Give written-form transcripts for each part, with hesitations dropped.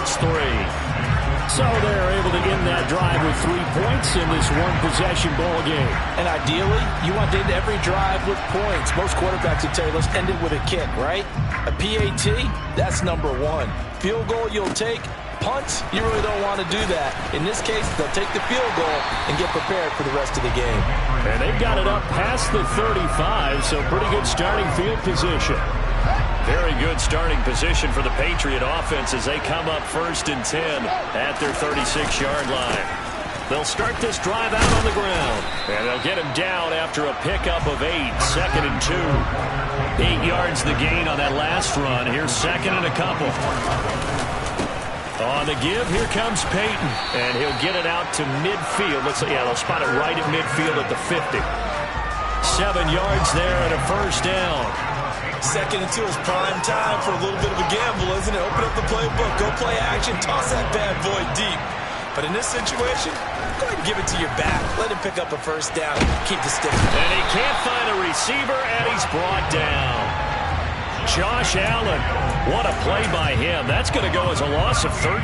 Patriots 3. So they're able to end that drive with 3 points in this one-possession ball game. And ideally, you want to end every drive with points. Most quarterbacks would tell you, let's end it with a kick, right? A PAT, that's number 1. Field goal you'll take. Punts, you really don't want to do that. In this case, they'll take the field goal and get prepared for the rest of the game. And they've got it up past the 35, so pretty good starting field position. Very good starting position for the Patriot offense as they come up 1st and 10 at their 36-yard line. They'll start this drive out on the ground, and they'll get him down after a pickup of 8, 2nd and 2. 8 yards the gain on that last run. Here's 2nd and a couple. On the give, here comes Peyton, and he'll get it out to midfield. They'll spot it right at midfield at the 50. 7 yards there and a 1st down. 2nd and 2 is prime time for a little bit of a gamble, isn't it? Open up the playbook, go play action, toss that bad boy deep. But in this situation, go ahead and give it to your back. Let him pick up a 1st down. Keep the stick. And he can't find a receiver, and he's brought down. Josh Allen, what a play by him. That's going to go as a loss of 13.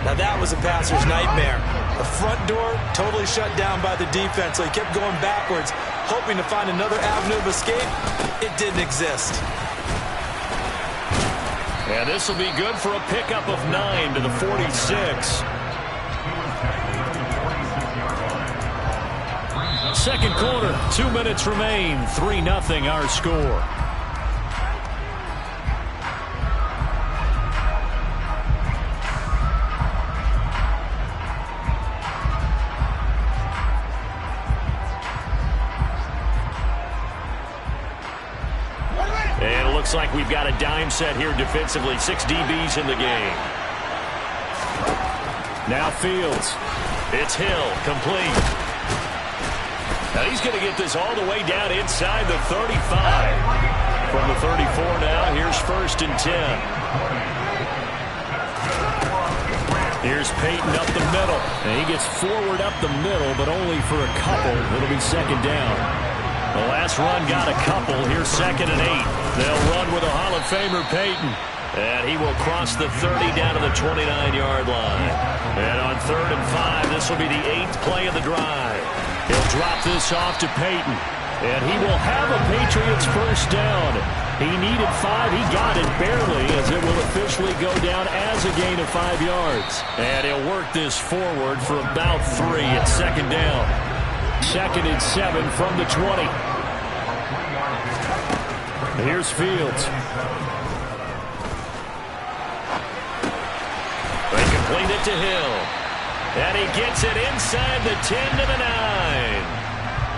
Now that was a passer's nightmare. The front door totally shut down by the defense, so he kept going backwards, hoping to find another avenue of escape. It didn't exist. And this will be good for a pickup of 9 to the 46. Second quarter, 2 minutes remain. 3-0 our score. Looks like we've got a dime set here defensively. 6 DBs in the game. Now Fields. It's Hill, complete. Now he's going to get this all the way down inside the 35. From the 34 now, here's 1st and 10. Here's Peyton up the middle. And he gets forward up the middle, but only for a couple. It'll be 2nd down. The last run got a couple. Here's 2nd and 8. They'll run with a Hall of Famer, Peyton. And he will cross the 30 down to the 29-yard line. And on 3rd and 5, this will be the 8th play of the drive. He'll drop this off to Peyton. And he will have a Patriots 1st down. He needed 5. He got it barely, as it will officially go down as a gain of 5 yards. And he'll work this forward for about 3 at 2nd down. 2nd and 7 from the 20. Here's Fields. They complete it to Hill. And he gets it inside the 10 to the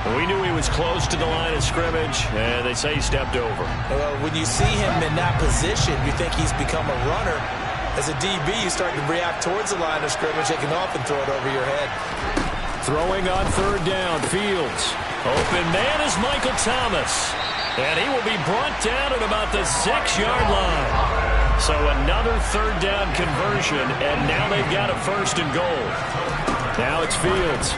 9. We knew he was close to the line of scrimmage, and they say he stepped over. Well, when you see him in that position, you think he's become a runner. As a DB, you start to react towards the line of scrimmage. They can often throw it over your head. Throwing on 3rd down, Fields. Open man is Michael Thomas. And he will be brought down at about the 6-yard line. So another 3rd down conversion, and now they've got a 1st and goal. Now it's Fields.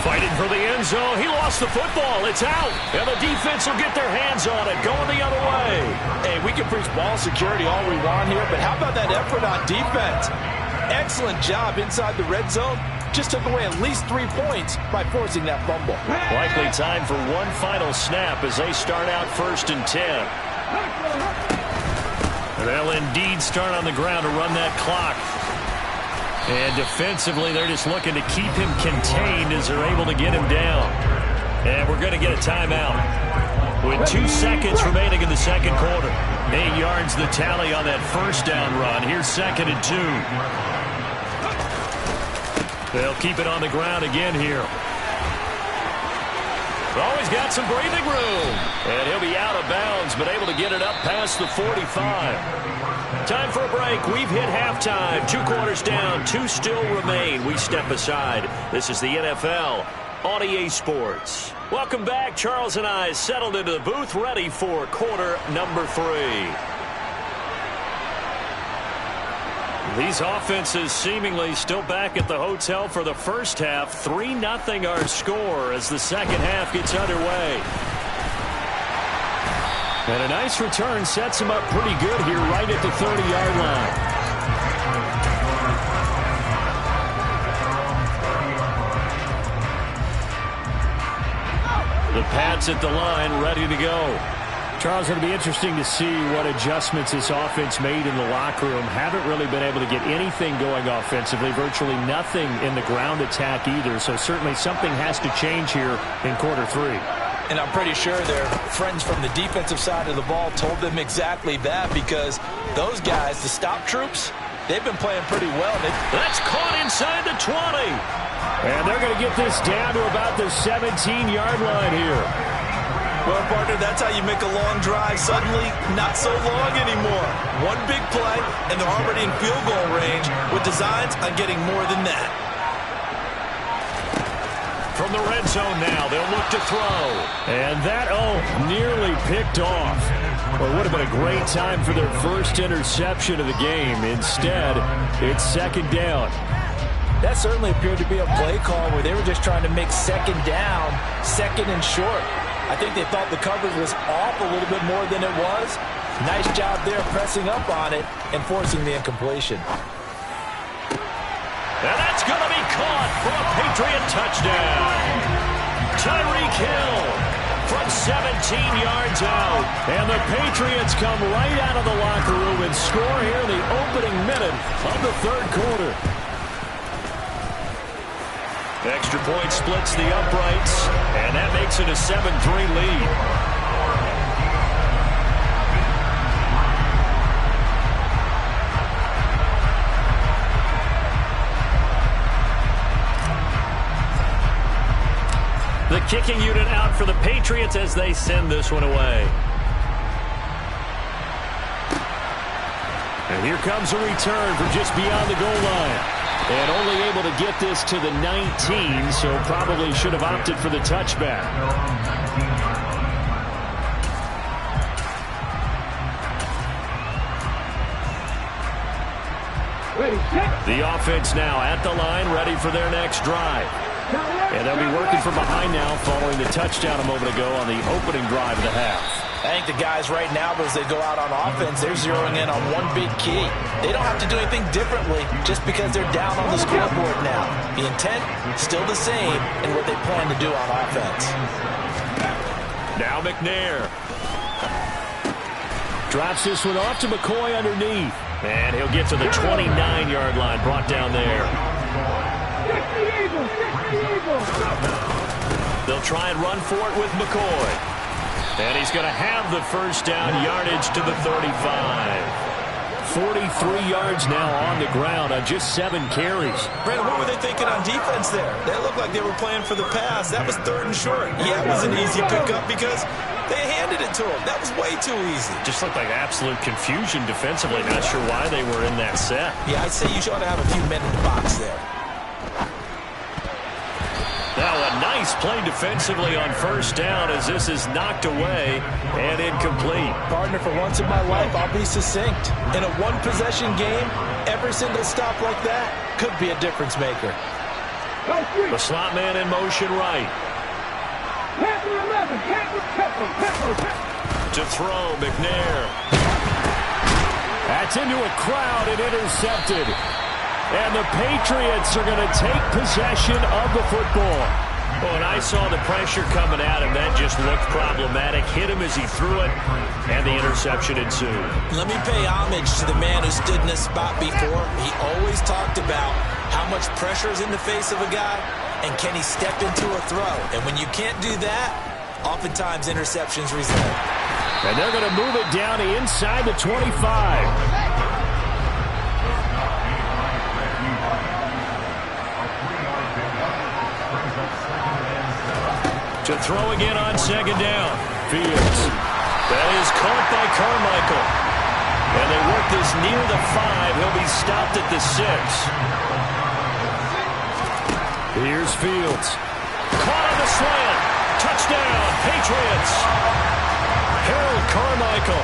Fighting for the end zone. He lost the football. It's out. And the defense will get their hands on it. Going the other way. Hey, we can preach ball security all we want here, but how about that effort on defense? Excellent job inside the red zone. Just took away at least 3 points by forcing that fumble. Likely time for one final snap as they start out 1st and 10. They'll indeed start on the ground to run that clock. And defensively, they're just looking to keep him contained as they're able to get him down. And we're going to get a timeout. With 2 seconds remaining in the second quarter. 8 yards the tally on that 1st down run. Here's 2nd and 2. They'll keep it on the ground again here. Always got some breathing room. And he'll be out of bounds, but able to get it up past the 45. Time for a break. We've hit halftime. 2 quarters down. 2 still remain. We step aside. This is the NFL on EA Sports. Welcome back. Charles and I settled into the booth, ready for quarter number 3. These offenses seemingly still back at the hotel for the first half. 3-0 our score as the second half gets underway. And a nice return sets him up pretty good here right at the 30-yard line. The Pats at the line, ready to go. Charles, it'll be interesting to see what adjustments this offense made in the locker room. Haven't really been able to get anything going offensively, virtually nothing in the ground attack either. So certainly something has to change here in quarter 3. And I'm pretty sure their friends from the defensive side of the ball told them exactly that, because those guys, the stop troops, they've been playing pretty well. That's caught inside the 20. And they're going to get this down to about the 17-yard line here. Well, partner, that's how you make a long drive suddenly not so long anymore. One big play, and they're already in field goal range with designs on getting more than that. From the red zone now, they'll look to throw. And that, nearly picked off. Well, it would have been a great time for their first interception of the game. Instead, it's second down. That certainly appeared to be a play call where they were just trying to make second down, second and short. I think they thought the coverage was off a little bit more than it was. Nice job there pressing up on it and forcing the incompletion. And that's going to be caught for a Patriot touchdown. Tyreek Hill from 17 yards out. And the Patriots come right out of the locker room and score here in the opening minute of the third quarter. Extra point splits the uprights, and that makes it a 7-3 lead. The kicking unit out for the Patriots as they send this one away. And here comes a return from just beyond the goal line. And only able to get this to the 19, so probably should have opted for the touchback. The offense now at the line, ready for their next drive. And they'll be working from behind now following the touchdown a moment ago on the opening drive of the half. I think the guys right now, as they go out on offense, they're zeroing in on one big key. They don't have to do anything differently just because they're down on the scoreboard now. The intent, still the same in what they plan to do on offense. Now McNair. Drops this one off to McCoy underneath. And he'll get to the 29-yard line, brought down there. They'll try and run for it with McCoy. And he's going to have the first down, yardage to the 35. 43 yards now on the ground on just 7 carries. Brandon, what were they thinking on defense there? They looked like they were playing for the pass. That was third and short. Yeah, it was an easy pickup because they handed it to him. That was way too easy. Just looked like absolute confusion defensively. Not sure why they were in that set. Yeah, I'd say you ought to have a few men in the box there. Now a nice play defensively on first down as this is knocked away and incomplete. Partner, for once in my life, I'll be succinct. In a one-possession game, every single stop like that could be a difference maker. The slot man in motion right. To throw, McNair. That's into a crowd and intercepted. And the Patriots are going to take possession of the football. Oh, and I saw the pressure coming at him. That just looked problematic. Hit him as he threw it, and the interception ensued. Let me pay homage to the man who stood in this spot before. He always talked about how much pressure is in the face of a guy, and can he step into a throw. And when you can't do that, oftentimes interceptions result. And they're going to move it down to inside the 25. To throw again on second down. Fields. That is caught by Carmichael. And they work this near the 5. He'll be stopped at the 6. Here's Fields. Caught on the slant. Touchdown, Patriots. Harold Carmichael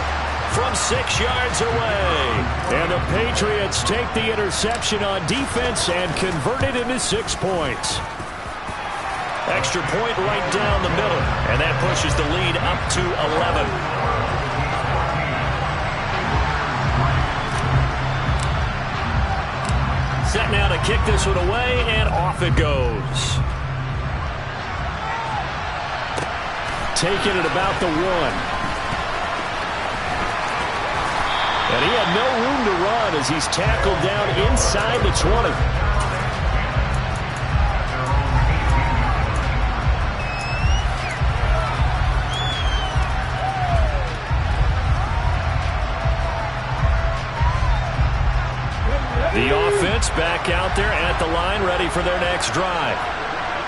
from 6 yards away. And the Patriots take the interception on defense and convert it into 6 points. Extra point right down the middle, and that pushes the lead up to 11. to kick this one away, and off it goes. Taking it about the 1. And he had no room to run as he's tackled down inside the 20. The offense back out there at the line, ready for their next drive.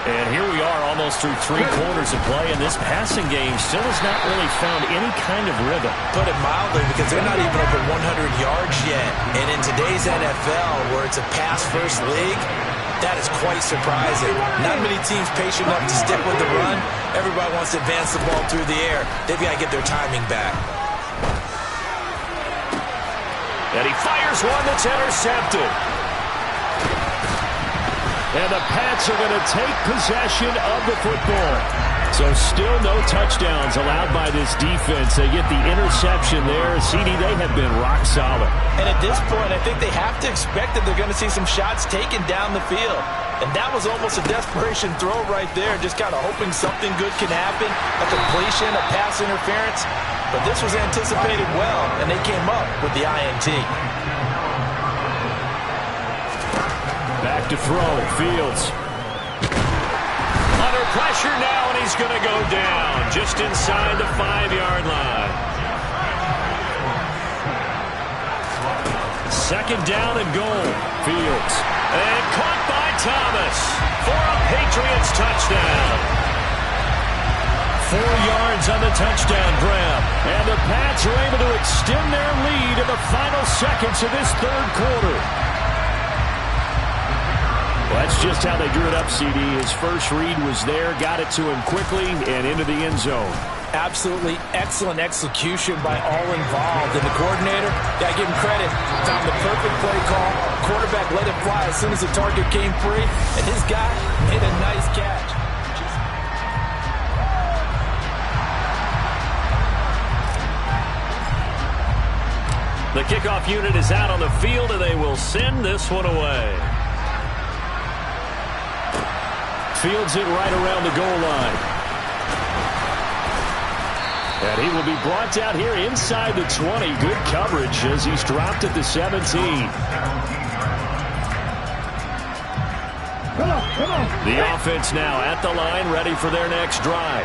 And here we are almost through 3 quarters of play, and this passing game still has not really found any kind of rhythm. Put it mildly, because they're not even over 100 yards yet. And in today's NFL, where it's a pass-first league, that is quite surprising. Not many teams patient enough to stick with the run. Everybody wants to advance the ball through the air. They've got to get their timing back. And he fires one that's intercepted. And the Pats are going to take possession of the football. So still no touchdowns allowed by this defense. They get the interception there. CD, they have been rock solid. And at this point, I think they have to expect that they're going to see some shots taken down the field. And that was almost a desperation throw right there, just kind of hoping something good can happen, a completion, a pass interference. But this was anticipated well, and they came up with the INT. Back to throw, Fields. Under pressure now, and he's going to go down just inside the 5-yard line. Second down and goal. Fields. And caught by Thomas for a Patriots touchdown. 4 yards on the touchdown grab. And the Pats are able to extend their lead in the final seconds of this third quarter. Well, that's just how they drew it up, CD. His first read was there, got it to him quickly, and into the end zone. Absolutely excellent execution by all involved. And the coordinator, got to give him credit, found the perfect play call. Quarterback let it fly as soon as the target came free, and his guy made a nice catch. The kickoff unit is out on the field, and they will send this one away. Fields it right around the goal line. And he will be brought down here inside the 20. Good coverage as he's dropped at the 17. The offense now at the line, ready for their next drive.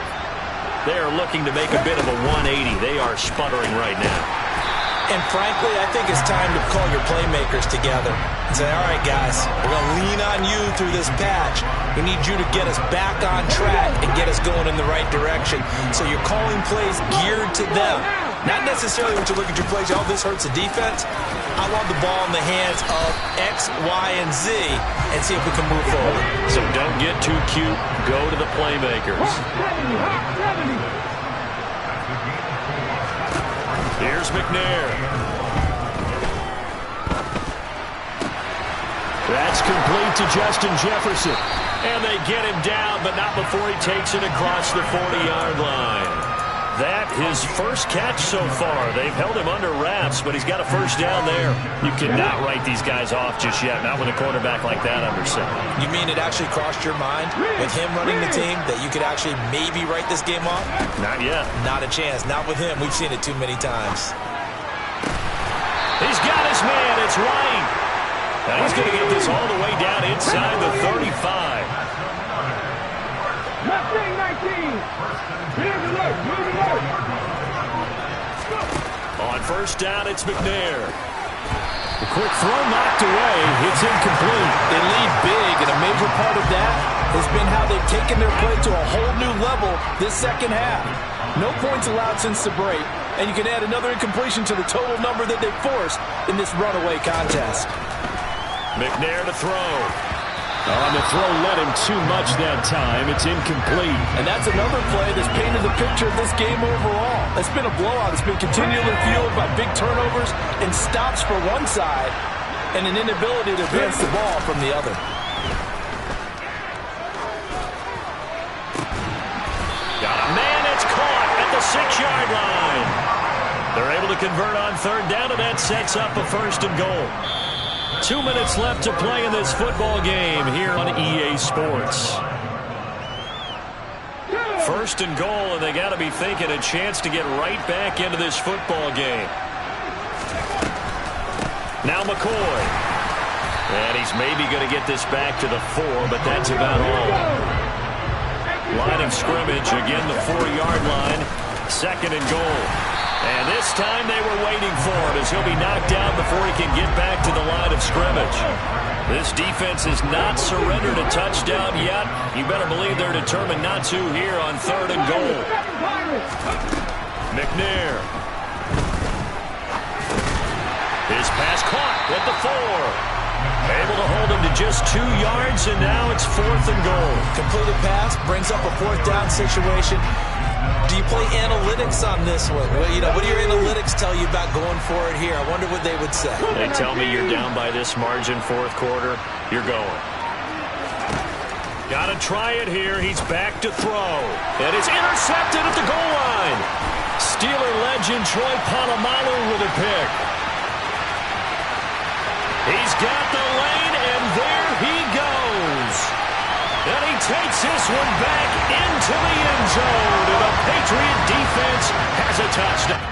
They are looking to make a bit of a 180. They are sputtering right now. And frankly, I think it's time to call your playmakers together and say, all right, guys, we're going to lean on you through this patch. We need you to get us back on track and get us going in the right direction. So you're calling plays geared to them. Not necessarily when you look at your plays, oh, this hurts the defense. I want the ball in the hands of X, Y, and Z and see if we can move forward. So don't get too cute. Go to the playmakers. Here's McNair. That's complete to Justin Jefferson. And they get him down, but not before he takes it across the 40-yard line. That his first catch so far. They've held him under wraps, but he's got a first down there. You cannot write these guys off just yet, not with a quarterback like that under center. You mean it actually crossed your mind with him running the team that you could actually maybe write this game off? Not yet. Not a chance. Not with him. We've seen it too many times. He's got his man. It's Ryan. And he's going to get this all the way down inside the 35. 19. On first down, it's McNair. The quick throw knocked away. It's incomplete. They lead big, and a major part of that has been how they've taken their play to a whole new level this second half. No points allowed since the break, and you can add another incompletion to the total number that they've forced in this runaway contest. McNair to throw. On the throw led him too much that time. It's incomplete. And that's another play that's painted the picture of this game overall. It's been a blowout. It's been continually fueled by big turnovers and stops for one side and an inability to advance the ball from the other. Got a man. It's caught at the 6-yard line. They're able to convert on third down, and that sets up a first and goal. 2 minutes left to play in this football game here on EA Sports. First and goal, and they got to be thinking a chance to get right back into this football game. Now McCoy. And he's maybe going to get this back to the 4, but that's about all. Line of scrimmage, again the 4-yard line. Second and goal. And this time they were waiting for him as he'll be knocked down before he can get back to the line of scrimmage. This defense has not surrendered a touchdown yet. You better believe they're determined not to here on third and goal. McNair. His pass caught at the 4. Able to hold him to just 2 yards, and now it's fourth and goal. Completed pass brings up a fourth down situation. Do you play analytics on this one? Well, what do your analytics tell you about going for it here? I wonder what they would say. They tell me you're down by this margin fourth quarter. You're going. Got to try it here. He's back to throw. And it's intercepted at the goal line. Steeler legend Troy Polamalu with a pick. He's got the lane, and there he goes. And he takes this one back into the end zone. And the Patriot defense has a touchdown.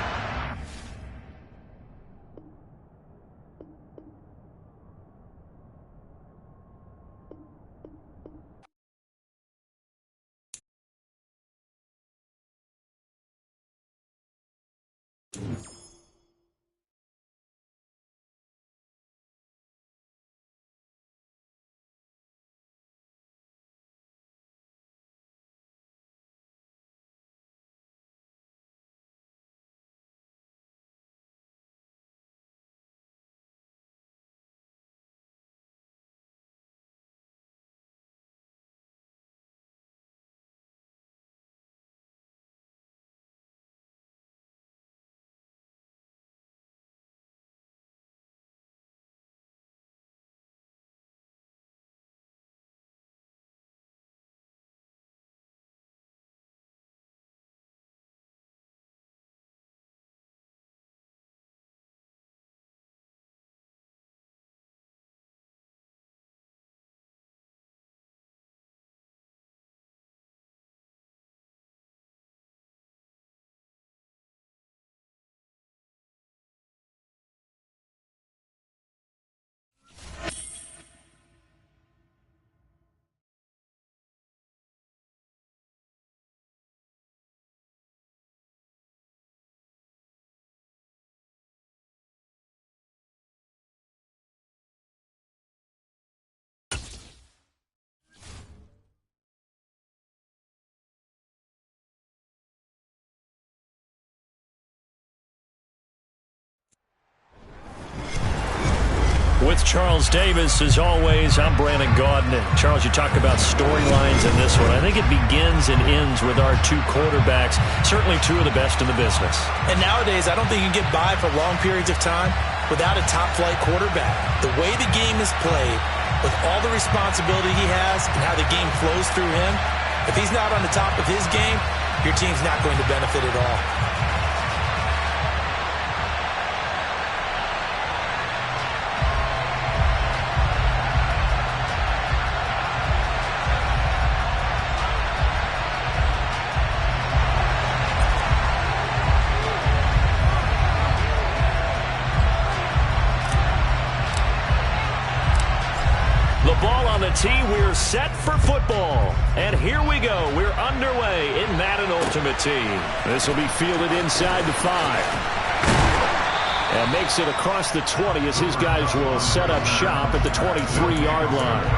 With Charles Davis, as always, I'm Brandon Gaudin. Charles, you talk about storylines in this one. I think it begins and ends with our 2 quarterbacks, certainly 2 of the best in the business. And nowadays, I don't think you can get by for long periods of time without a top-flight quarterback. The way the game is played, with all the responsibility he has and how the game flows through him, if he's not on the top of his game, your team's not going to benefit at all. We're set for football. And here we go. We're underway in Madden Ultimate Team. This will be fielded inside the 5. And makes it across the 20 as his guys will set up shop at the 23-yard line.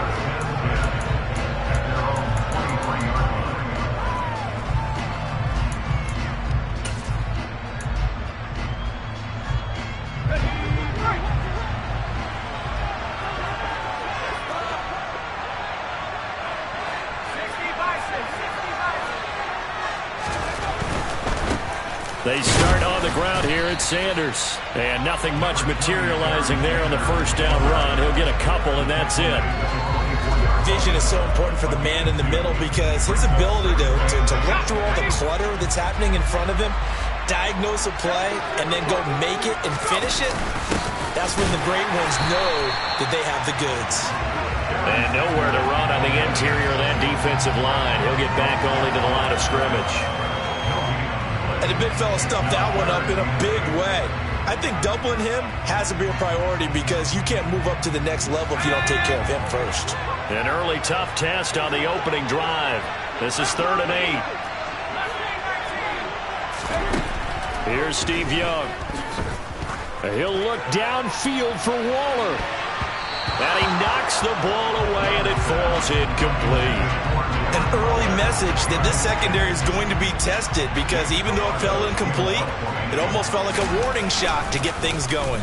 They start on the ground here at Sanders. And nothing much materializing there on the first down run. He'll get a couple, and that's it. Vision is so important for the man in the middle because his ability to look through all the clutter that's happening in front of him, diagnose a play, and then go make it and finish it, That's when the great ones know that they have the goods. And nowhere to run on the interior of that defensive line. He'll get back only to the line of scrimmage. And the big fella stuffed that one up in a big way. I think doubling him has to be a priority because you can't move up to the next level if you don't take care of him first. An early tough test on the opening drive. This is 3rd and 8. Here's Steve Young. He'll look downfield for Waller. And he knocks the ball away, and it falls incomplete. An early message that this secondary is going to be tested because even though it fell incomplete, it almost felt like a warning shot to get things going.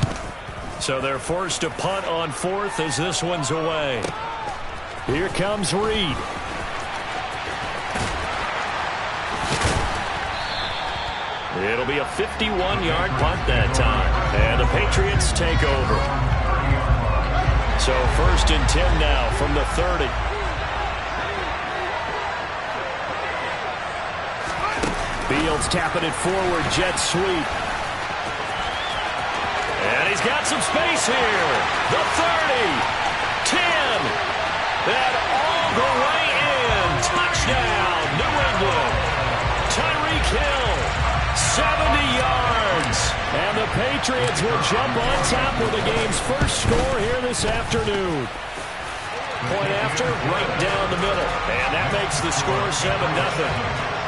So they're forced to punt on 4th as this one's away. Here comes Reed. It'll be a 51-yard punt that time. And the Patriots take over. So 1st and 10 now from the 30. Fields tapping it forward, jet sweep. And he's got some space here. The 30, 10, and all the way in. Touchdown, New England. Tyreek Hill, 70 yards. And the Patriots will jump on top with the game's first score here this afternoon. Point after, right down the middle. And that makes the score 7-0.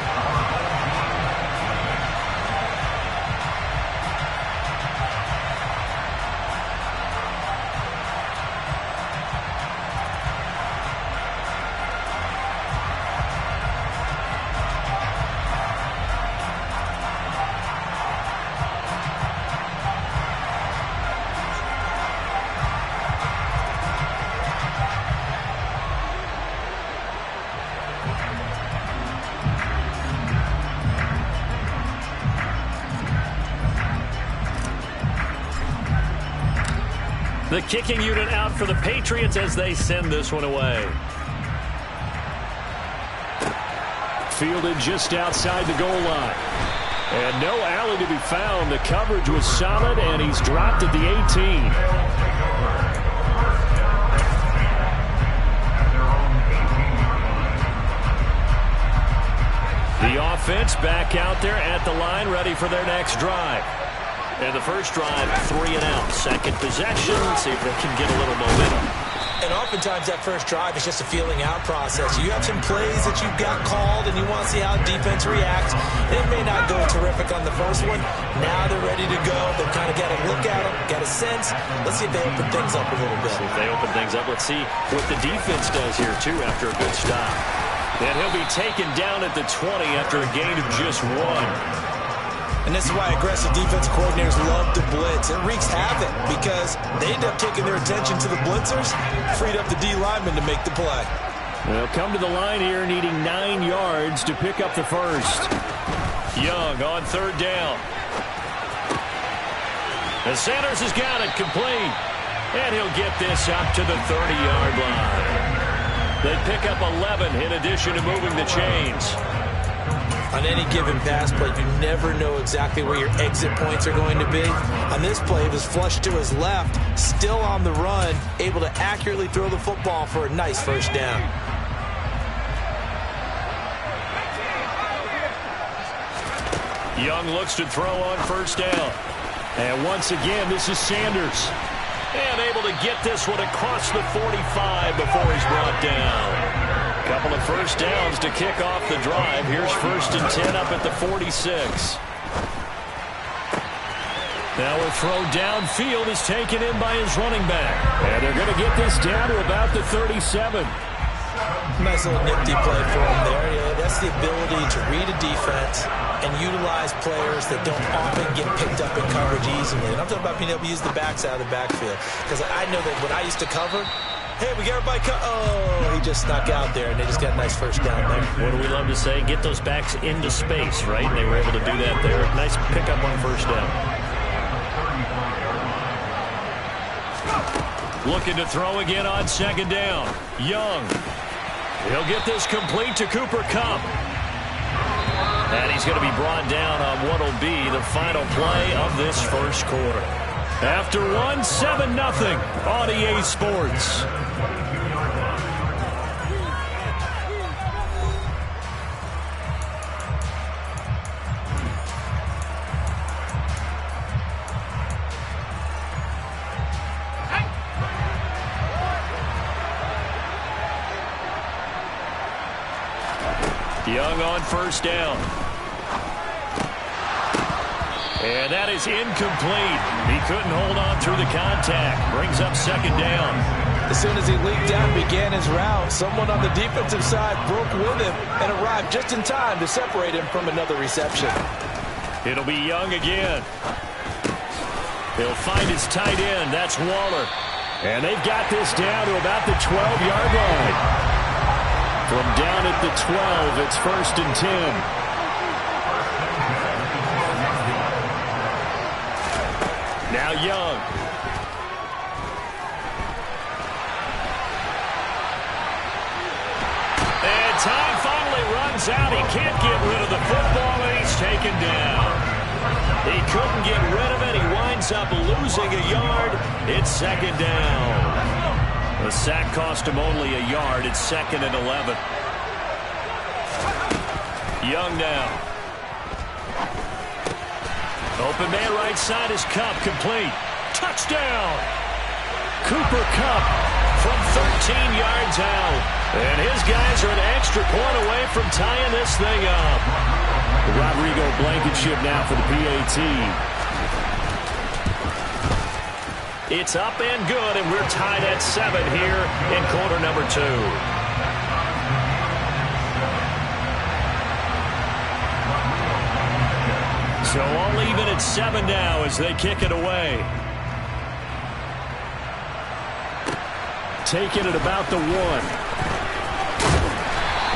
The kicking unit out for the Patriots as they send this one away. Fielded just outside the goal line. And no alley to be found. The coverage was solid, and he's dropped at the 18. The offense back out there at the line, ready for their next drive. And the first drive, 3 and out. Second possession, see if they can get a little momentum. And oftentimes that first drive is just a feeling out process. You have some plays that you've got called and you want to see how defense reacts. It may not go terrific on the first one. Now they're ready to go. They've kind of got to look at them, got a sense. Let's see if they open things up a little bit. See if they open things up. Let's see what the defense does here, too, after a good stop. And he'll be taken down at the 20 after a gain of just 1. And this is why aggressive defensive coordinators love to blitz. It wreaks havoc because they end up taking their attention to the blitzers, freed up the D lineman to make the play. They'll come to the line here needing 9 yards to pick up the first. Young on 3rd down. And Sanders has got it complete. And he'll get this up to the 30-yard line. They pick up 11 in addition to moving the chains. On any given pass play, you never know exactly where your exit points are going to be. On this play, it was flushed to his left, still on the run, able to accurately throw the football for a nice first down. Young looks to throw on 1st down. And once again, this is Sanders. And able to get this one across the 45 before he's brought down. Couple of first downs to kick off the drive. Here's 1st and 10 up at the 46. Now a throw downfield is taken in by his running back. And they're going to get this down to about the 37. Nice little nifty play for him there. Yeah, that's the ability to read a defense and utilize players that don't often get picked up in coverage easily. And I'm talking about being able to use the backs out of the backfield. Because I know that when I used to cover, hey, we got everybody oh, he just snuck out there, and they just got a nice first down there. What do we love to say? Get those backs into space, right? And they were able to do that there. Nice pickup on 1st down. Looking to throw again on 2nd down. Young. He'll get this complete to Cooper Kupp. And he's going to be brought down on what will be the final play of this first quarter. After one, 7-0 on EA Sports. Young on first down. And that is incomplete. He couldn't hold on through the contact. Brings up second down. As soon as he leaped out and began his route, someone on the defensive side broke with him and arrived just in time to separate him from another reception. It'll be Young again. He'll find his tight end. That's Waller. And they've got this down to about the 12-yard line. From down at the 12, it's 1st and 10. Now Young. And time finally runs out. He can't get rid of the football, and he's taken down. He couldn't get rid of it. He winds up losing a yard. It's second down. The sack cost him only a yard. It's 2nd and 11. Young now. Open man right side is Kupp, complete. Touchdown! Cooper Kupp from 13 yards out. And his guys are an extra point away from tying this thing up. Rodrigo Blankenship now for the PAT. It's up and good, and we're tied at 7 here in quarter number 2. So all even at 7 now as they kick it away. Taking it about the 1.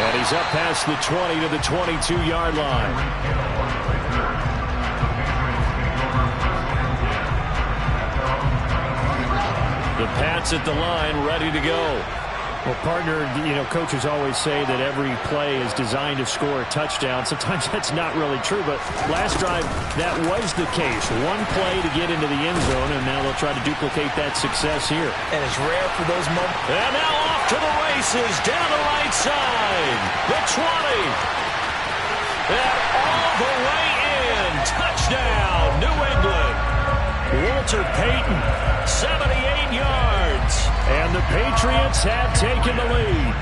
And he's up past the 20 to the 22-yard line. The Pats at the line, ready to go. Well, partner, coaches always say that every play is designed to score a touchdown. Sometimes that's not really true, but last drive, that was the case. One play to get into the end zone, and now they'll try to duplicate that success here. And it's rare for those moments. And now off to the races, down the right side. The 20. And all the way in. Touchdown, New England. Walter Payton, 78 yards. And the Patriots have taken the lead.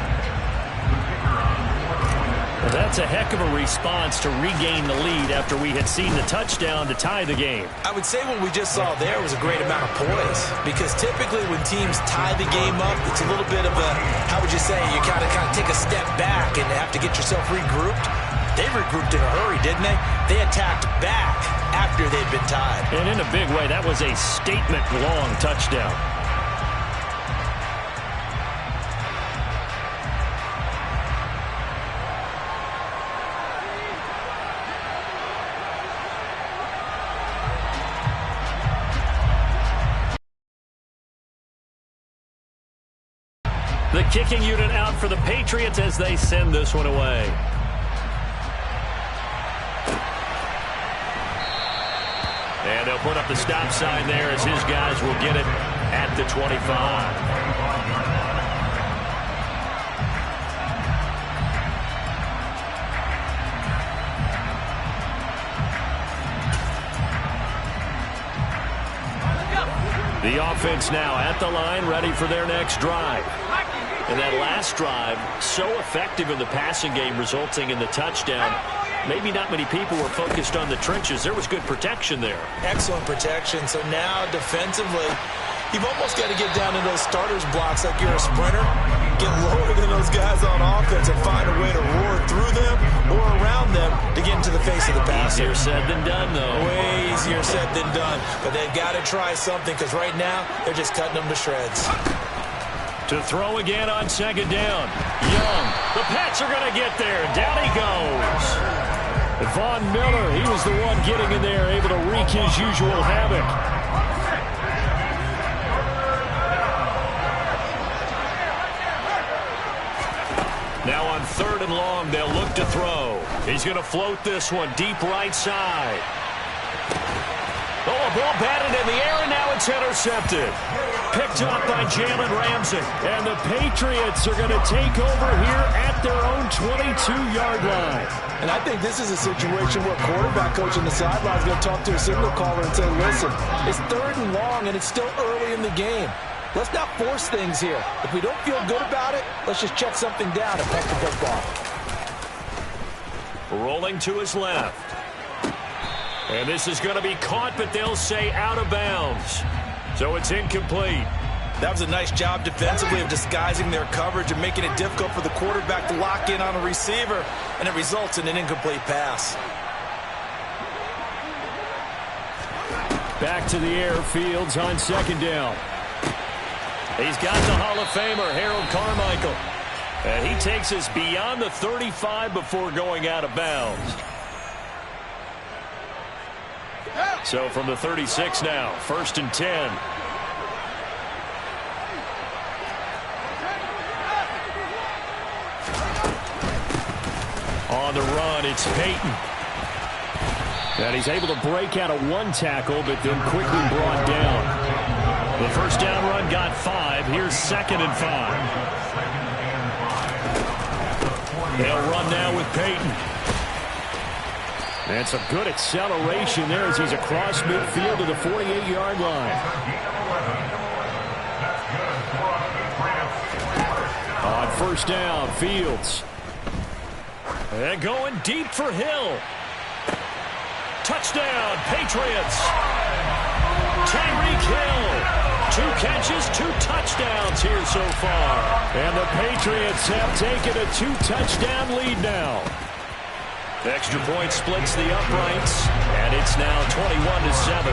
Well, that's a heck of a response to regain the lead after we had seen the touchdown to tie the game. I would say what we just saw there was a great amount of poise, because typically when teams tie the game up, it's a little bit of a, how would you say, you kind of take a step back and have to get yourself regrouped. They regrouped in a hurry, didn't they? They attacked back after they'd been tied. And in a big way, that was a statement-long touchdown. The kicking unit out for the Patriots as they send this one away. And they'll put up the stop sign there as his guys will get it at the 25. The offense now at the line, ready for their next drive. And that last drive, so effective in the passing game, resulting in the touchdown. Maybe not many people were focused on the trenches. There was good protection there. Excellent protection. So now defensively, you've almost got to get down to those starters blocks like you're a sprinter. Get lower than those guys on offense and find a way to roar through them or around them to get into the face of the passer. Easier said than done, though. Way easier said than done. But they've got to try something, because right now they're just cutting them to shreds. To throw again on second down. Young. The Pats are going to get there. Down he goes. Von Miller, he was the one getting in there, able to wreak his usual havoc. Now on 3rd and long, they'll look to throw. He's going to float this one deep right side. Oh, a ball batted in the air, and now it's It's intercepted. Picked up by Jalen Ramsey. And the Patriots are going to take over here at their own 22-yard line. And I think this is a situation where quarterback coach on the sideline is going to talk to a signal caller and say, listen, it's 3rd and long, and it's still early in the game. Let's not force things here. If we don't feel good about it, let's just check something down and punt the football. Rolling to his left. And this is going to be caught, but they'll say out of bounds. So it's incomplete. That was a nice job defensively of disguising their coverage and making it difficult for the quarterback to lock in on a receiver, and it results in an incomplete pass. Back to the air, Fields on 2nd down. He's got the Hall of Famer, Harold Carmichael. And he takes us beyond the 35 before going out of bounds. So from the 36 now, 1st and 10. On the run, it's Peyton. And he's able to break out of 1 tackle, but then quickly brought down. The 1st down run got 5. Here's 2nd and 5. They'll run now with Peyton. And some good acceleration there as he's across midfield to the 48-yard line. On 1st down, Fields. And going deep for Hill. Touchdown, Patriots. Tyreek Hill. 2 catches, 2 touchdowns here so far. And the Patriots have taken a 2-touchdown lead now. The extra point splits the uprights, and it's now 21-7.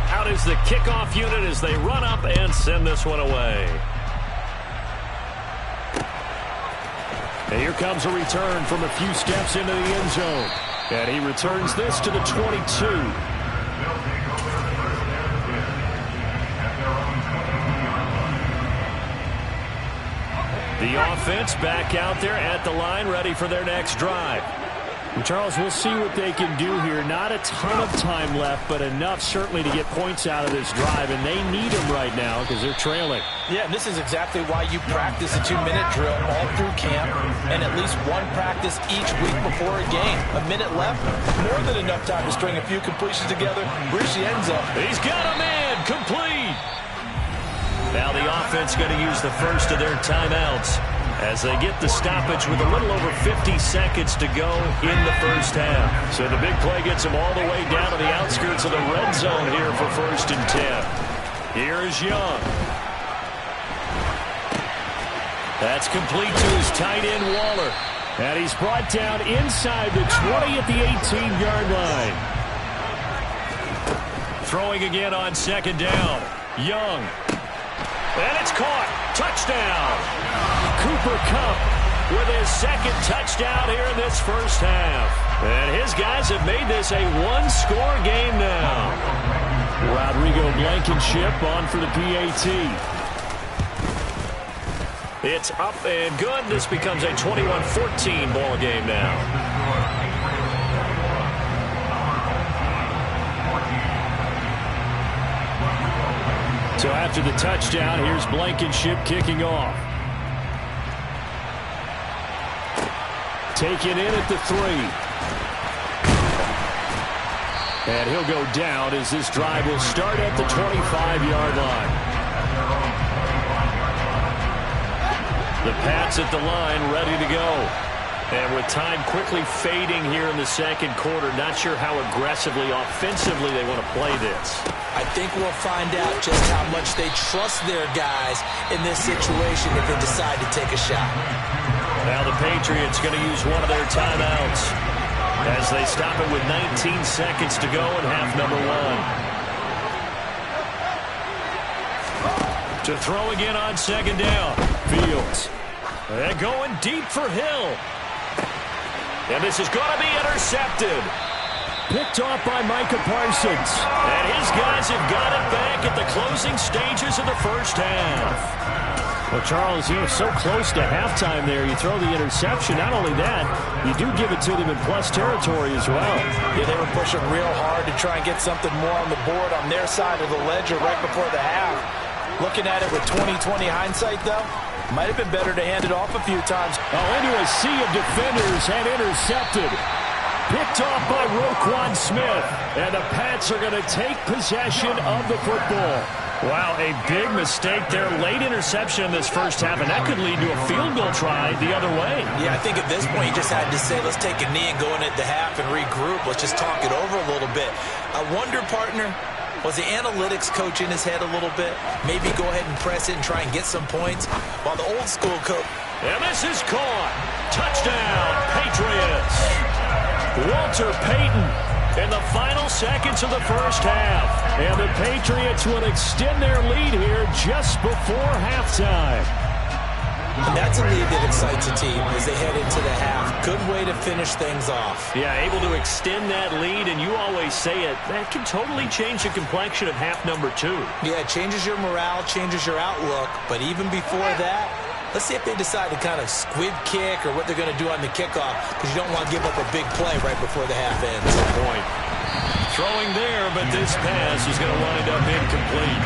Out is the kickoff unit as they run up and send this one away. And here comes a return from a few steps into the end zone. And he returns this to the 22. The offense back out there at the line, ready for their next drive. And Charles, we'll see what they can do here. Not a ton of time left, but enough certainly to get points out of this drive, and they need them right now because they're trailing. Yeah, and this is exactly why you practice a 2-minute drill all through camp and at least 1 practice each week before a game. A minute left, more than enough time to string a few completions together. Where's the end zone? He's got a man, complete. Now the offense going to use the first of their timeouts as they get the stoppage with a little over 50 seconds to go in the 1st half. So the big play gets them all the way down to the outskirts of the red zone here for 1st and 10. Here is Young. That's complete to his tight end, Waller. And he's brought down inside the 20 at the 18-yard line. Throwing again on 2nd down. Young. And it's caught. Touchdown. Cooper Kupp with his 2nd touchdown here in this 1st half. And his guys have made this a 1-score game now. Rodrigo Blankenship on for the PAT. It's up and good. This becomes a 21-14 ball game now. So after the touchdown, here's Blankenship kicking off. Taken in at the 3. And he'll go down as this drive will start at the 25-yard line. The Pats at the line ready to go. And with time quickly fading here in the 2nd quarter, not sure how aggressively, offensively they want to play this. I think we'll find out just how much they trust their guys in this situation if they decide to take a shot. Now the Patriots going to use one of their timeouts as they stop it with 19 seconds to go in half number 1. To throw again on 2nd down. Fields. And going deep for Hill. And this is going to be intercepted. picked off by Micah Parsons. And his guys have got it back at the closing stages of the first half. Well, Charles, you're so close to halftime there. You throw the interception. Not only that, you do give it to them in plus territory as well. Yeah, they were pushing real hard to try and get something more on the board on their side of the ledger right before the half. Looking at it with 20/20 hindsight, though, might have been better to hand it off a few times. Oh, into a sea of defenders and intercepted. Picked off by Roquan Smith. And the Pats are going to take possession of the football. Wow, a big mistake there. Late interception in this first half, and that could lead to a field goal try the other way. Yeah, I think at this point you just had to say, let's take a knee and go in at the half and regroup. Let's just talk it over a little bit. I wonder, partner, was the analytics coach in his head a little bit? Maybe go ahead and press it and try and get some points, while the old school coach... And this is caught. Touchdown, Patriots. Walter Payton in the final seconds of the first half. And the Patriots will extend their lead here just before halftime. And that's a lead that excites a team as they head into the half. Good way to finish things off. Yeah, able to extend that lead, and you always say it, that can totally change the complexion of half number 2. Yeah, it changes your morale, changes your outlook, but even before that, let's see if they decide to kind of squib kick or what they're going to do on the kickoff, because you don't want to give up a big play right before the half ends. Good point. Throwing there, but this pass is going to wind up incomplete.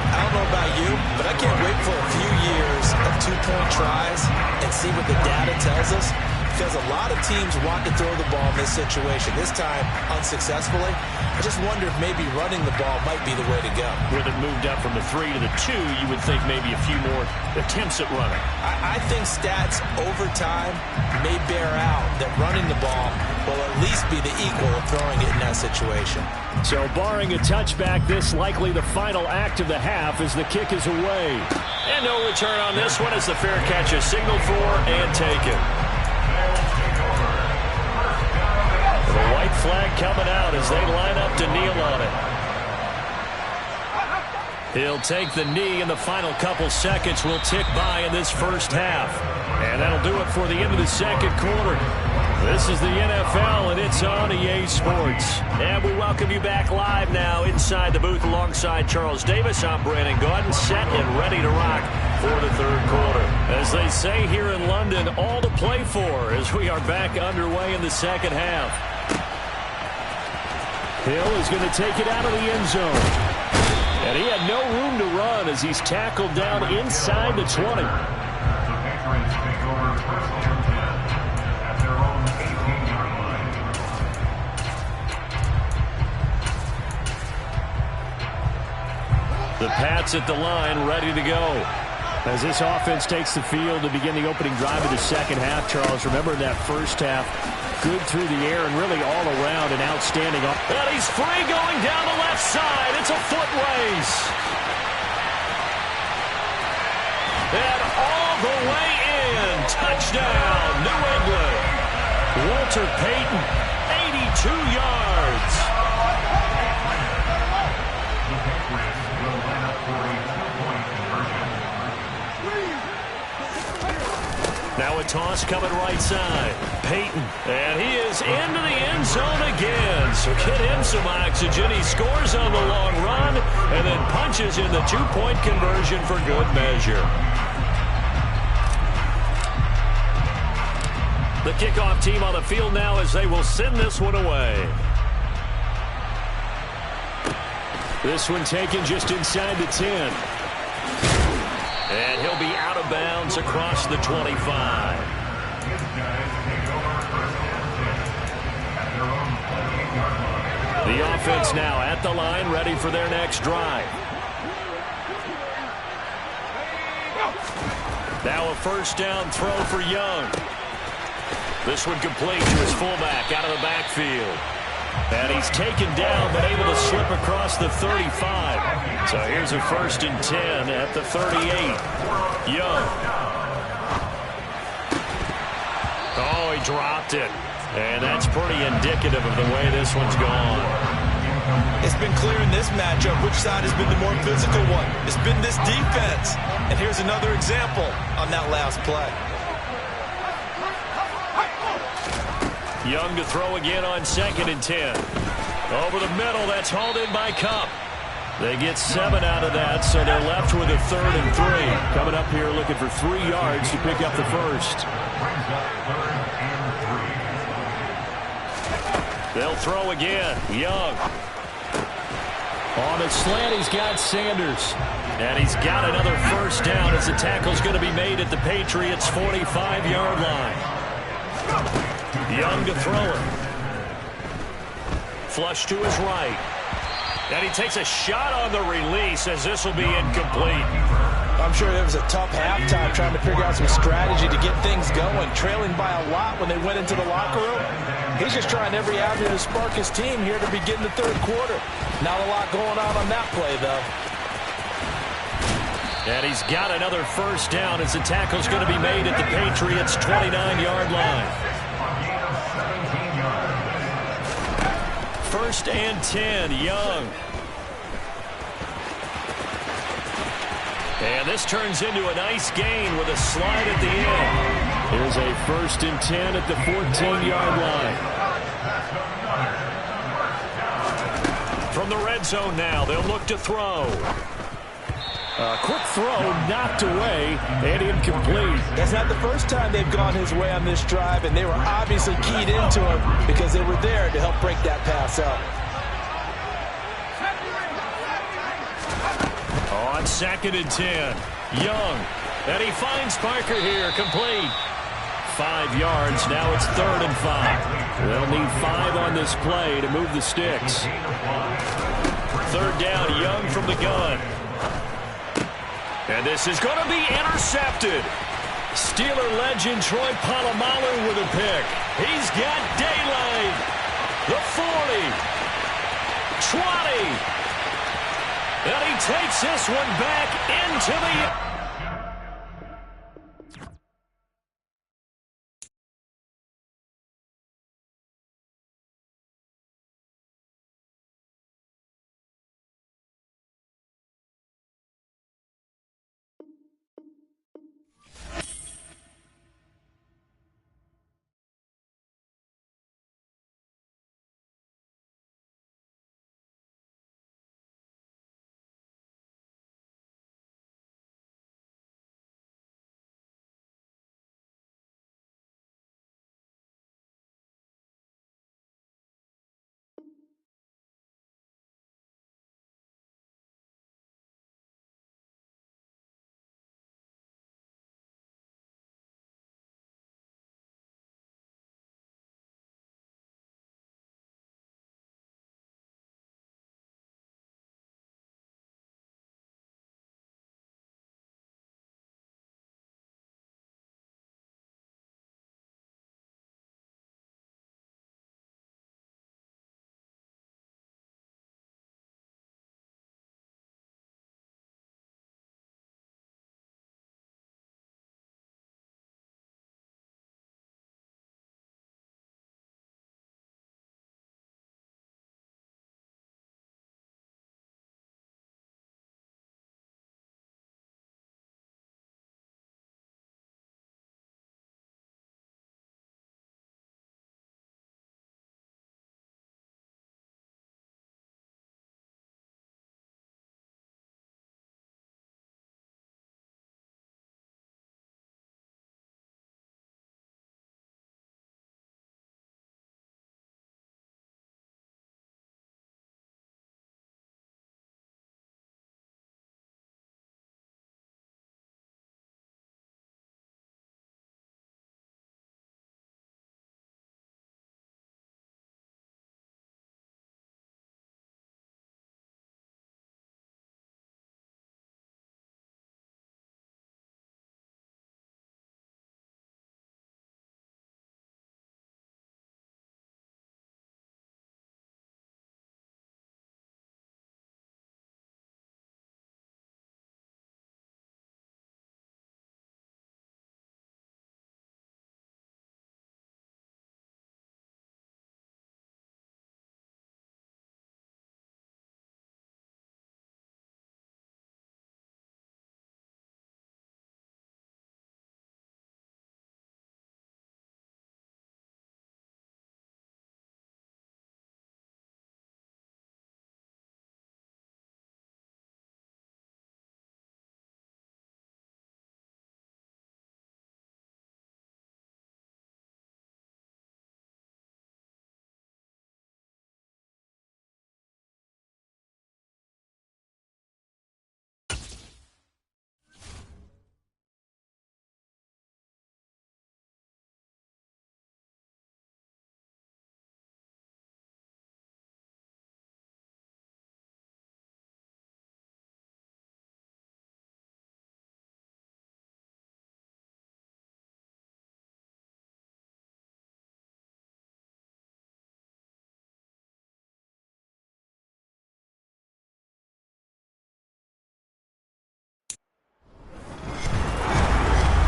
I don't know about you, but I can't wait for a few years of two-point tries and see what the data tells us, because a lot of teams want to throw the ball in this situation. This time, unsuccessfully. I just wonder if maybe running the ball might be the way to go. With it moved up from the 3 to the 2, you would think maybe a few more attempts at running. I think stats over time may bear out that running the ball will at least be the equal of throwing it in that situation. So barring a touchback, this likely the final act of the half as the kick is away. And no return on this one as the fair catch is signaled for and taken. The white flag coming out as they line up to kneel on it. He'll take the knee, and the final couple seconds will tick by in this first half. And that'll do it for the end of the second quarter. This is the NFL, and it's on EA Sports. And we welcome you back live now inside the booth alongside Charles Davis. I'm Brandon Gaudin, set and ready to rock for the third quarter. As they say here in London, all to play for as we are back underway in the second half. Hill is going to take it out of the end zone. And he had no room to run as he's tackled down inside the 20. The Pats at the line, ready to go. As this offense takes the field to begin the opening drive of the second half, Charles, remember in that first half, good through the air and really all around an outstanding. And he's free going down the left side. It's a foot race. And all the way in. Touchdown, New England. Walter Payton, 82 yards. Now a toss coming right side. Payton, and he is into the end zone again. So get him some oxygen. He scores on the long run and then punches in the two-point conversion for good measure. The kickoff team on the field now as they will send this one away. This one taken just inside the 10. And he'll be out of bounds across the 25. The offense now at the line, ready for their next drive. Now a first down throw for Young. This one complete to his fullback out of the backfield. And he's taken down, but able to slip across the 35. So here's a 1st and 10 at the 38. Young. Oh, he dropped it. And that's pretty indicative of the way this one's gone. It's been clear in this matchup which side has been the more physical one. It's been this defense. And here's another example on that last play. Young to throw again on 2nd and 10. Over the middle, that's hauled in by Cup. They get 7 out of that, so they're left with a 3rd and 3. Coming up here looking for 3 yards to pick up the first. They'll throw again. Young. On the slant, he's got Sanders. And he's got another first down as the tackle's going to be made at the Patriots' 45-yard line. Young to throw it. Flush to his right. And he takes a shot on the release as this will be incomplete. I'm sure it was a tough halftime trying to figure out some strategy to get things going. Trailing by a lot when they went into the locker room. He's just trying every avenue to spark his team here to begin the 3rd quarter. Not a lot going on that play, though. And he's got another first down as the tackle's going to be made at the Patriots' 29-yard line. 1st and 10, Young. And this turns into a nice gain with a slide at the end. Here's a 1st and 10 at the 14-yard line. From the red zone now, they'll look to throw. Quick throw, knocked away, and incomplete. That's not the first time they've gone his way on this drive, and they were obviously keyed into him because they were there to help break that pass up. On 2nd and 10, Young. And he finds Parker here, complete. 5 yards, now it's 3rd and 5. They'll need 5 on this play to move the sticks. 3rd down, Young from the gun. And this is going to be intercepted. Steeler legend Troy Polamalu with a pick. He's got daylight. The 40. 20. And he takes this one back into the...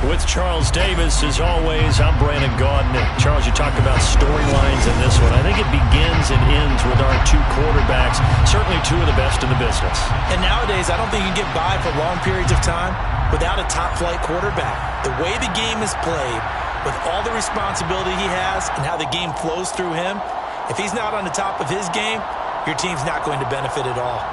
With Charles Davis, as always, I'm Brandon Gaudin. Charles, you talked about storylines in this one. I think it begins and ends with our two quarterbacks, certainly two of the best in the business. And nowadays, I don't think you can get by for long periods of time without a top-flight quarterback. The way the game is played, with all the responsibility he has and how the game flows through him, if he's not on the top of his game, your team's not going to benefit at all.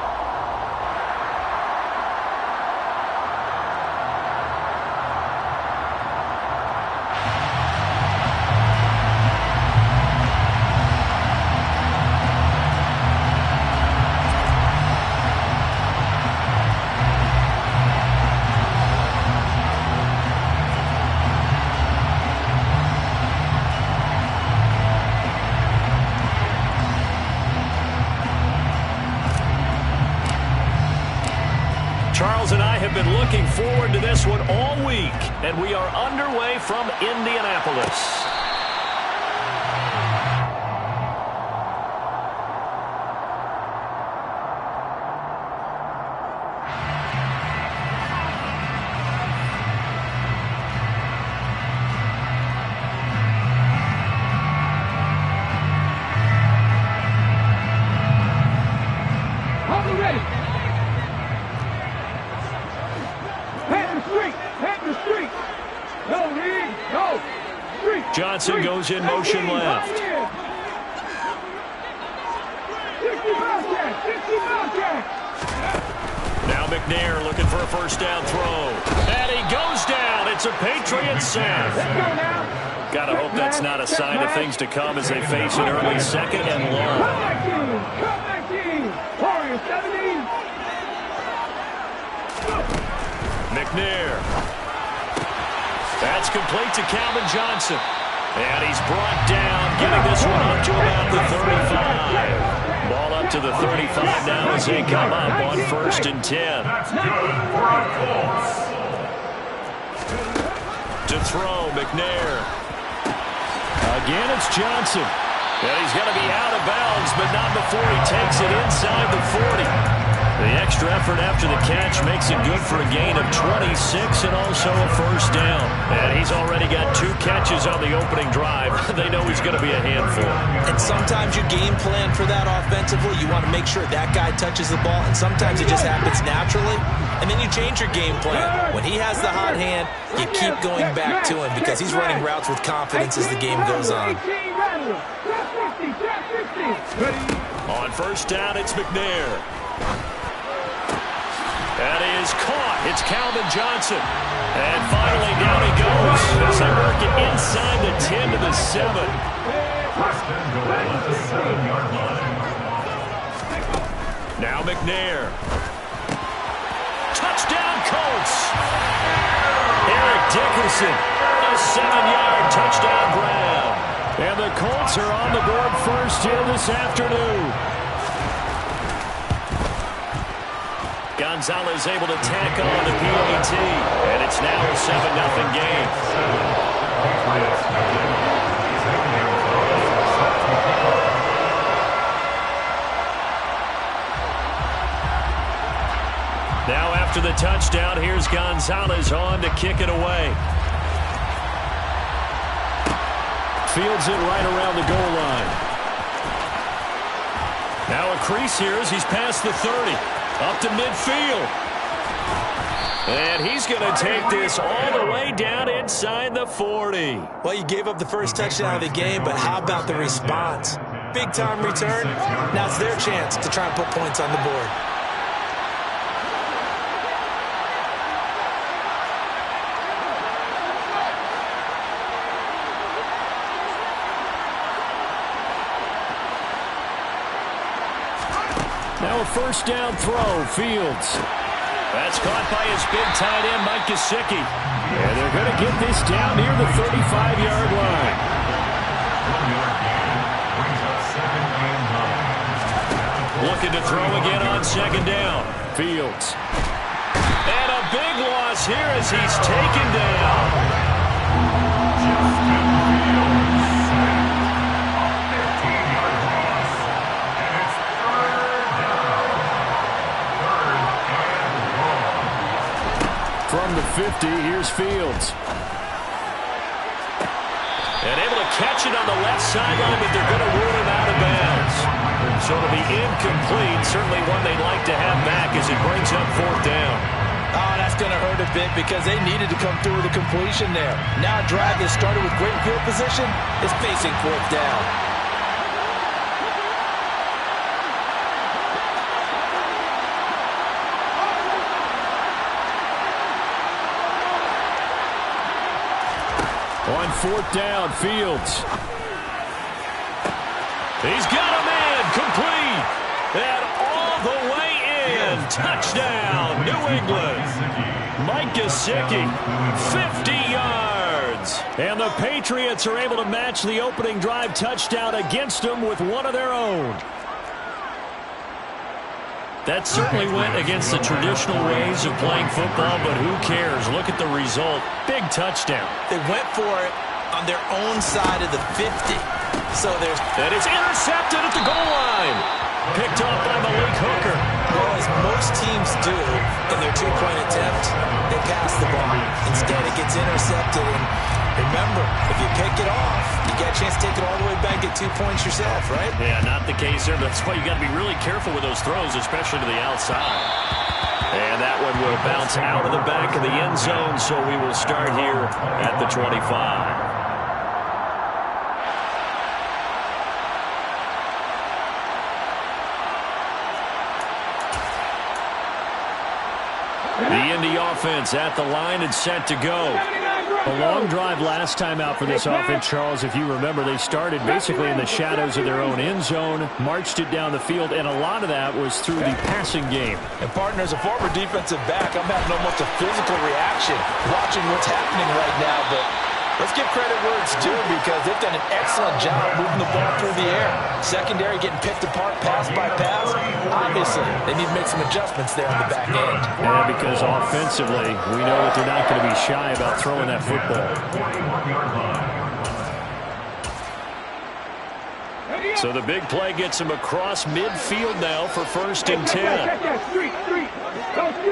Charles and I have been looking forward to this one all week, and we are underway from Indianapolis. Johnson goes in motion left. Now McNair looking for a first down throw. And he goes down. It's a Patriot sack. Gotta hope that's not a sign of things to come as they face an early second and long. McNair. That's complete to Calvin Johnson. And he's brought down, getting this one up to about the 35. Ball up to the 35 now as they come up on 1st and 10. To throw, McNair. Again, it's Johnson. And he's going to be out of bounds, but not before he takes it inside the 40. The extra effort after the catch makes it good for a gain of 26 and also a first down. And he's already got 2 catches on the opening drive. They know he's going to be a handful. And sometimes you game plan for that offensively. You want to make sure that guy touches the ball, and sometimes it just happens naturally. And then you change your game plan. When he has the hot hand, you keep going back to him because he's running routes with confidence as the game goes on. On first down, it's McNair. And he is caught. It's Calvin Johnson. And finally, down he goes as they work it inside the 10 to the 7. Now McNair. Touchdown, Colts. Eric Dickerson, a 7-yard touchdown grab. And the Colts are on the board first here this afternoon. Gonzalez able to tack on the PAT, and it's now a 7-0 game. Now after the touchdown, here's Gonzalez on to kick it away. Fields it right around the goal line. Now a crease here as he's past the 30. Up to midfield. And he's going to take this all the way down inside the 40. Well, you gave up the first touchdown of the game, but how about the response? Big-time return. Now it's their chance to try and put points on the board. Now a first down throw, Fields. That's caught by his big tight end, Mike Gesicki. And they're going to get this down near the 35-yard line. Looking to throw again on 2nd down. Fields. And a big loss here as he's taken down. From the 50. Here's Fields. And able to catch it on the left sideline, but they're going to rule him out of bounds. So it'll be incomplete. Certainly one they'd like to have back as it brings up 4th down. Oh, that's going to hurt a bit because they needed to come through with a completion there. Now a drive that started with great field position is facing 4th down. On 4th down, Fields. He's got a man, complete. And all the way in. Touchdown, New England. Mike Gesicki, 50 yards. And the Patriots are able to match the opening drive touchdown against them with one of their own. That certainly went against the traditional ways of playing football, but who cares? Look at the result. Big touchdown. They went for it on their own side of the 50. So there's... And it's intercepted at the goal line. Picked off by Malik Hooker. Well, as most teams do in their two-point attempt, they pass the ball. Instead, it gets intercepted. And remember, if you pick it off, you get a chance to take it all the way back, get 2 points yourself, right? Yeah, not the case there. That's why you got to be really careful with those throws, especially to the outside. And that one will bounce out of the back of the end zone, so we will start here at the 25. The Indy offense at the line and set to go. A long drive last time out for this offense, Charles. If you remember, they started basically in the shadows of their own end zone, marched it down the field, and a lot of that was through the passing game. And, partner, as a former defensive back, I'm having almost a physical reaction watching what's happening right now. But let's give credit where it's due because they've done an excellent job moving the ball through the air. Secondary getting picked apart pass by pass. Obviously, they need to make some adjustments there on the back end. And because offensively, we know that they're not going to be shy about throwing that football. So the big play gets him across midfield now for 1st and 10.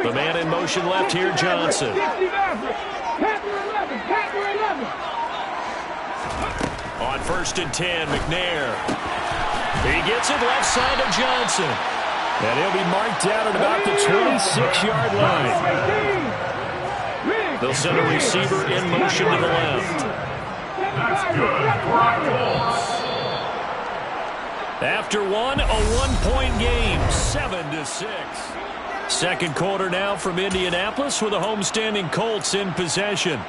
The man in motion left here, Johnson. On 1st and 10, McNair. He gets it left side of Johnson. And he'll be marked down at about the 26-yard line. They'll send a receiver in motion to the left. After one, a one-point game, 7-6. Second quarter now from Indianapolis with the homestanding Colts in possession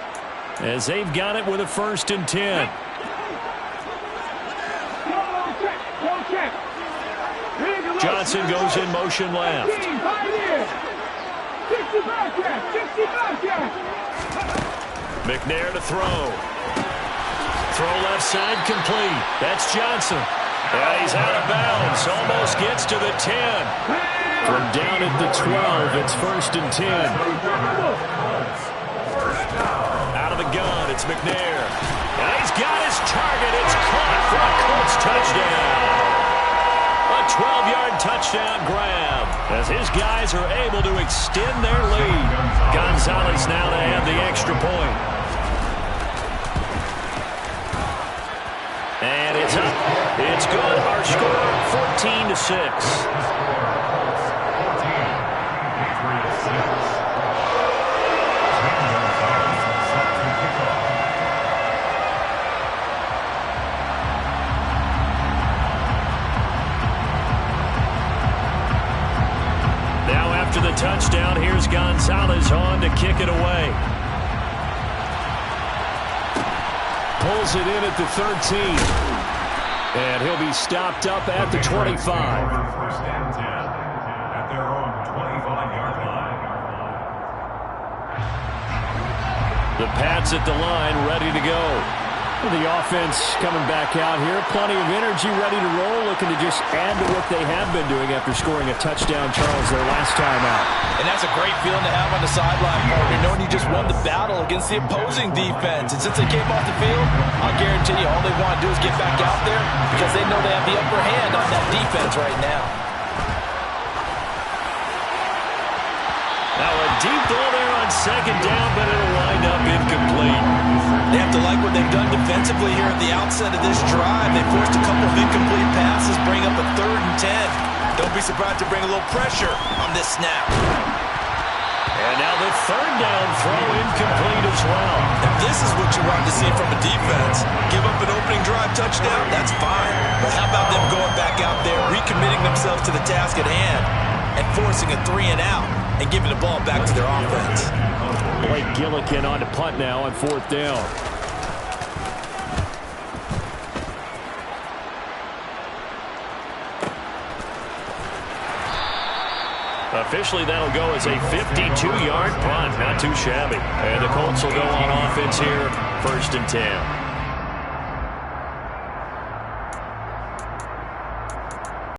as they've got it with a 1st and 10. Johnson goes in motion left. McNair to throw. Throw left side complete. That's Johnson. And he's out of bounds. Almost gets to the 10. From down at the 12, it's 1st and 10. Out of the gun, it's McNair. And he's got his target. It's caught for a Colts touchdown. A 12-yard touchdown grab as his guys are able to extend their lead. Gonzalez now to add the extra point. And it's up. It's good. Our score, 14-6. The touchdown. Here's Gonzalez on to kick it away. Pulls it in at the 13. And he'll be stopped up at the 25. First down 10 at their own 25-yard line. The Pats at the line, ready to go. The offense coming back out here. Plenty of energy, ready to roll, looking to just add to what they have been doing after scoring a touchdown, Charles, their last time out. And that's a great feeling to have on the sideline, partner, knowing you just won the battle against the opposing defense. And since they came off the field, I'll guarantee you all they want to do is get back out there because they know they have the upper hand on that defense right now. Now a deep ball there on on second down, but it'll wind up incomplete. They have to like what they've done defensively here at the outset of this drive. They forced a couple of incomplete passes, bring up a 3rd and 10. Don't be surprised to bring a little pressure on this snap. And now the 3rd down throw incomplete as well. If this is what you want to see from a defense, give up an opening drive touchdown, that's fine. But how about them going back out there, recommitting themselves to the task at hand, and forcing a 3-and-out, and giving the ball back to their offense. Blake Gillikin on to punt now on 4th down. Officially, that'll go as a 52-yard punt. Not too shabby. And the Colts will go on offense here, 1st and 10.